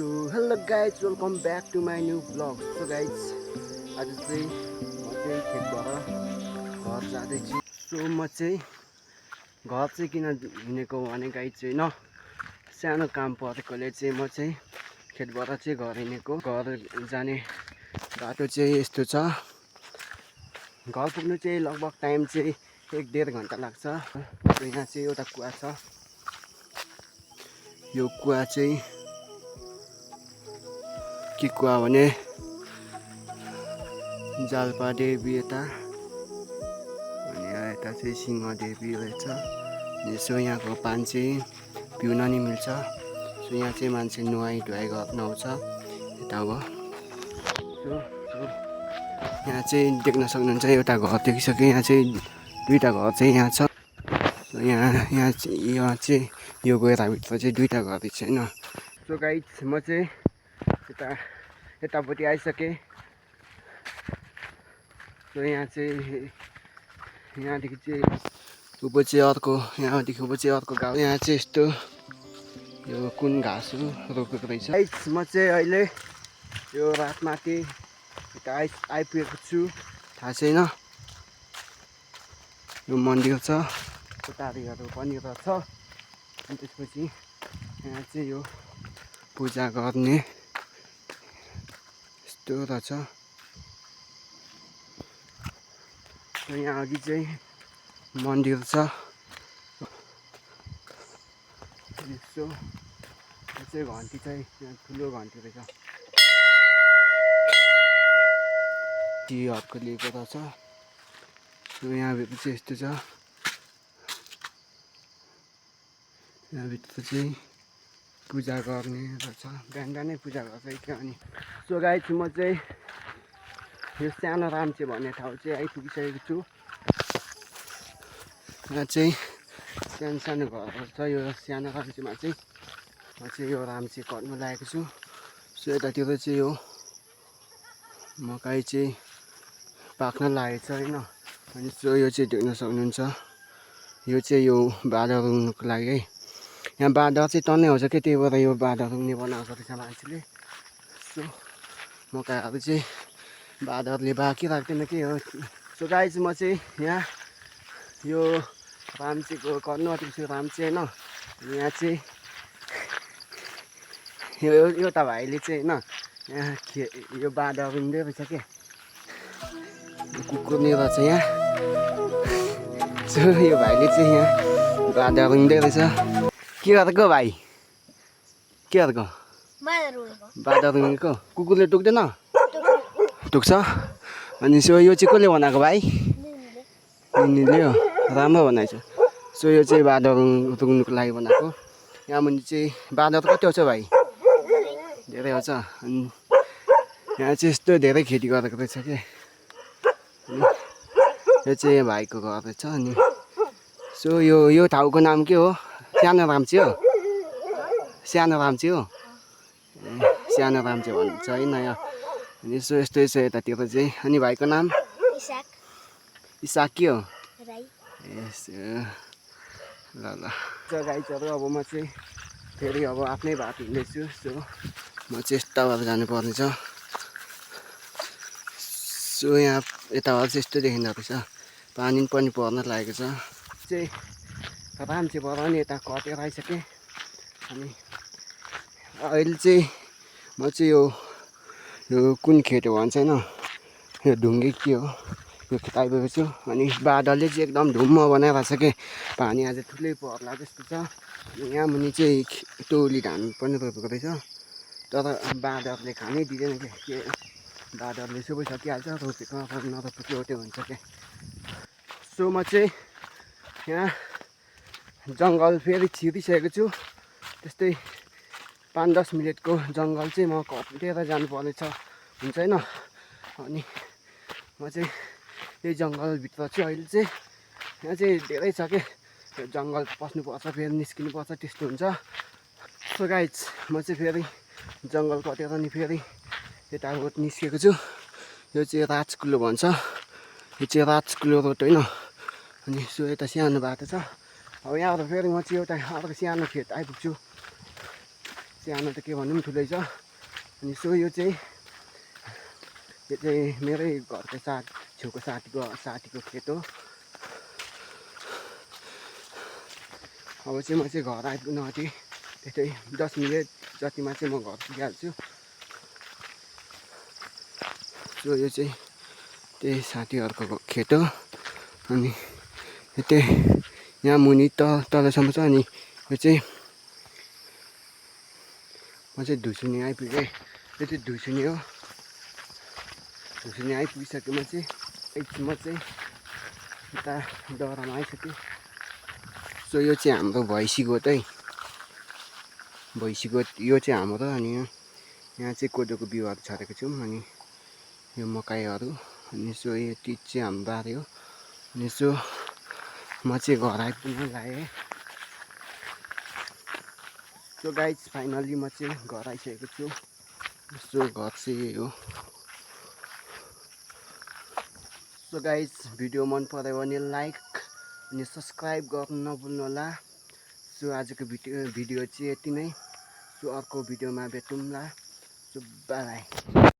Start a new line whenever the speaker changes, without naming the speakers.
So hello guys, welcome back to my new vlog. So guys, आज चाहिँ म चाहिँ खेतबाट घर जाँदैछु. सो म चाहिँ घर चाहिँ किन हिँडेको भने गाइज चाहिँ न सानो काम परेकोले चाहिँ म चाहिँ खेतबाट चाहिँ घर हिँडेको. घर जाने बाटो चाहिँ यस्तो छ. घर पुग्नु चाहिँ लगभग टाइम चाहिँ 1-1.5 घन्टा लाग्छ. यहाँ चाहिँ एउटा कुवा छ. यो कुवा चाहिँ के कुवा भने जालपादेवी यता अनि यता चाहिँ सिंहदेवी रहेछ. यसो यहाँको पानी चाहिँ पिउन नि मिल्छ. सो यहाँ चाहिँ मान्छे नुहाइ धुवाइ गर्न आउँछ यता हो. सो यहाँ चाहिँ देख्न सक्नुहुन्छ एउटा घर देखिसक्यो. यहाँ चाहिँ दुईटा घर चाहिँ यहाँ छ. सो यहाँ चाहिँ यो गहिराभित्र चाहिँ दुईटा घर छैन. सो गाइज म चाहिँ यतापट्टि आइसकेँ. सो यहाँ चाहिँ यहाँदेखि चाहिँ उँभो चाहिँ अर्को, यहाँदेखि उँभो चाहिँ अर्को गाउँ. यहाँ चाहिँ यस्तो यो कुन घाँसहरू रोपेको रहेछ. गाइज म चाहिँ अहिले यो रातमाथि यता आइपुगेको छु. थाहा छैन. यो मन्दिर छ, पुजारीहरू पनि रहेछ. अनि त्यसपछि यहाँ चाहिँ यो पूजा गर्ने यस्तो रहेछ. यहाँ अघि चाहिँ मन्दिर छ. यसो यो चाहिँ घन्टी चाहिँ यहाँ ठुलो घन्टी रहेछ. टीहरूको लिएको रहेछ. सो यहाँभित्र चाहिँ यस्तो छ. यहाँभित्र चाहिँ पूजा गर्ने रहेछ. बिहान बिहानै पूजा गर्छ क्या. अनि सो गाइज म चाहिँ यो सानो राम्चे भन्ने ठाउँ चाहिँ आइपुगिसकेको छु. यहाँ चाहिँ सानो सानो घरहरू छ. यो सानो राम्चेमा चाहिँ म चाहिँ यो राम्चे कट्नु लागेको छु. सो यतातिर चाहिँ यो मकै चाहिँ पाक्न लागेको छ होइन. अनि सो यो चाहिँ देख्न सक्नुहुन्छ. यो चाहिँ यो बाँदर रुङ्नुको लागि है. यहाँ बाँदर चाहिँ टन्नै आउँछ कि, त्यही भएर यो बाँदर रुङ्ने बनाएको रहेछ मान्छेले. सो मकैहरू चाहिँ बाँदरले बाँकिराख्दैन के हो. सो गाइज म चाहिँ यहाँ यो राम्चेको कर्नु आँटेको छु. राम्चे होइन. यहाँ चाहिँ एउटा भाइले चाहिँ होइन यहाँ यो बाँदर रुँग्दै रहेछ क्या. कुकुर नि रहेछ यहाँ. सो यो भाइले चाहिँ यहाँ बाँदर रुँग्दै रहेछ. के गरेको भाइ? के गरेको? बाँदर रुँगेको. कुकुरले टोक्दैन? टोक्छ. अनि सो यो चाहिँ कसले बनाएको भाइ? निनीले हो. राम्रो बनाएछ. सो यो चाहिँ बाँदर रुँग्नुको लागि बनाएको. यहाँ मुनि चाहिँ बाँदर कति आउँछ भाइ? धेरै आउँछ. अनि यहाँ चाहिँ यस्तो धेरै खेती गरेको रहेछ क्या. यो चाहिँ भाइको घर रहेछ. अनि सो यो ठाउँको नाम के हो? सानो राम्चे हो. सानो राम्चे हो. सानो राम्चे भन्छ होइन यहाँ. अनि यसो यस्तै छ यतातिर चाहिँ. अनि भाइको नाम? इसाक के हो? यसो ल ल. गाइजहरू अब म चाहिँ फेरि अब आफ्नै बाटो हिँड्दैछु. सो म चाहिँ यता भएर जानुपर्ने छ. सो यहाँ यताबाट चाहिँ यस्तो देखिँदो रहेछ. पानी पनि पर्न लागेको छ. चाहिँ राम्चेबाट नि यता कटेर आइसकेँ. अनि अहिले चाहिँ म चाहिँ यो कुन खेत हो भन्छ होइन, यो ढुङ्गे के हो यो खेत आइपुगेको छु. अनि बादलले चाहिँ एकदम धुम्म बनाइरहेको छ कि पानी आज ठुलै पर्ला जस्तो छ. यहाँ मुनि चाहिँ तोली धान पनि रोपेको रहेछ. तर बाँदरले खानै दिँदैन के बाँदरले सबै सकिहाल्छ. रोपेको नरोपेको एउटै हुन्छ क्या. सो म चाहिँ यहाँ जङ्गल फेरि छिरिसकेको छु. त्यस्तै 5-10 मिनटको जङ्गल चाहिँ म कटेर जानुपर्ने छ हुन्छ होइन. अनि म चाहिँ यही जङ्गलभित्र छु अहिले चाहिँ. यहाँ चाहिँ धेरै छ क्या. यो जङ्गल पस्नुपर्छ फेरि निस्किनुपर्छ त्यस्तो हुन्छ. सो गाइज म चाहिँ फेरि जङ्गल कटेर नि फेरि यताबाट निस्केको छु. यो चाहिँ राजकुलो भन्छ. यो चाहिँ राजकुलो रोड होइन. अनि सो यता सानो बाटो छ. अब यहाँबाट फेरि म चाहिँ एउटा अर्को सानो खेत आइपुग्छु. सानो त के भन्नु पनि ठुलै छ। अनि सो यो चाहिँ मेरै घरको छेउको साथीको खेत हो। अब चाहिँ म चाहिँ घर आइपुग्न आँटेँ। त्यस्तै 10 मिनट जतिमा चाहिँ म घर पुगिहाल्छु। सो यो चाहिँ त्यही साथीहरूको खेत हो। अनि त्यही यहाँ मुनि तलसम्म छ। अनि यो चाहिँ म चाहिँ धुसुनी आइपुगेँ। यो चाहिँ धुसुनी हो। धुसुनी आइपुगिसकेमा चाहिँ म चाहिँ यता डरामा आइसकेँ। सो यो चाहिँ हाम्रो भैँसी गोठ है। भैँसी गोठ यो चाहिँ हाम्रो। अनि यहाँ चाहिँ कोदोको बिउहरू छरेको छौँ। अनि यो मकैहरू। अनि सो यति चाहिँ हाम्रो बारी हो। अनि सो म चाहिँ घर आइपुग्न लागेँ। सो गाइज फाइनल्ली म चाहिँ घर आइसकेको छु। सो घर चाहिँ यही हो। सो गाइज भिडियो मन पऱ्यो भने लाइक अनि सब्सक्राइब गर्नु नभुल्नु होला। सो आजको भिडियो चाहिँ यति नै। सो अर्को भिडियोमा भेटौँला। So by.